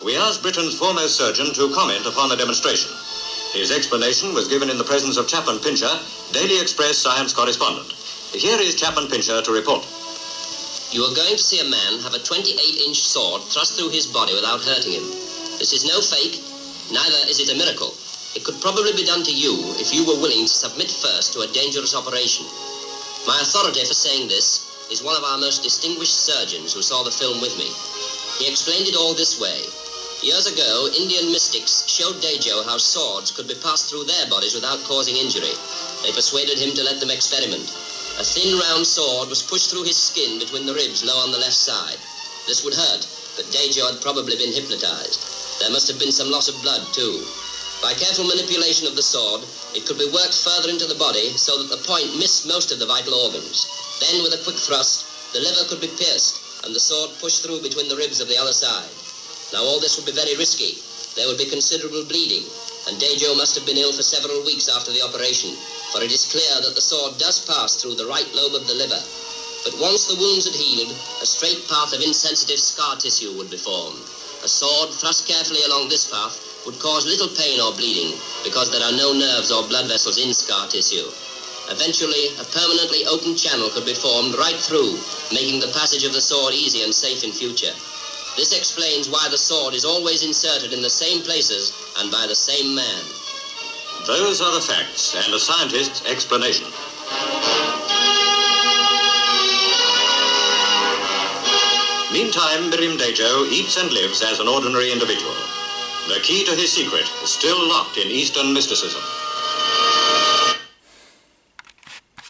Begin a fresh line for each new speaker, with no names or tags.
We asked Britain's foremost surgeon to comment upon the demonstration. His explanation was given in the presence of Chaplain Pincher, Daily Express science correspondent. Here is Chaplain Pincher to report.
You are going to see a man have a 28-inch sword thrust through his body without hurting him. This is no fake, neither is it a miracle. It could probably be done to you if you were willing to submit first to a dangerous operation. My authority for saying this is one of our most distinguished surgeons who saw the film with me. He explained it all this way. Years ago, Indian mystics showed Dajo how swords could be passed through their bodies without causing injury. They persuaded him to let them experiment. A thin, round sword was pushed through his skin between the ribs low on the left side. This would hurt, but Dajo had probably been hypnotized. There must have been some loss of blood, too. By careful manipulation of the sword, it could be worked further into the body so that the point missed most of the vital organs. Then, with a quick thrust, the liver could be pierced and the sword pushed through between the ribs of the other side. Now, all this would be very risky. There would be considerable bleeding, and Dajo must have been ill for several weeks after the operation, for it is clear that the sword does pass through the right lobe of the liver. But once the wounds had healed, a straight path of insensitive scar tissue would be formed. A sword thrust carefully along this path would cause little pain or bleeding because there are no nerves or blood vessels in scar tissue. Eventually, a permanently open channel could be formed right through, making the passage of the sword easy and safe in future. This explains why the sword is always inserted in the same places and by the same man.
Those are the facts and a scientist's explanation. Meantime, Mirin Dajo eats and lives as an ordinary individual. The key to his secret is still locked in Eastern mysticism.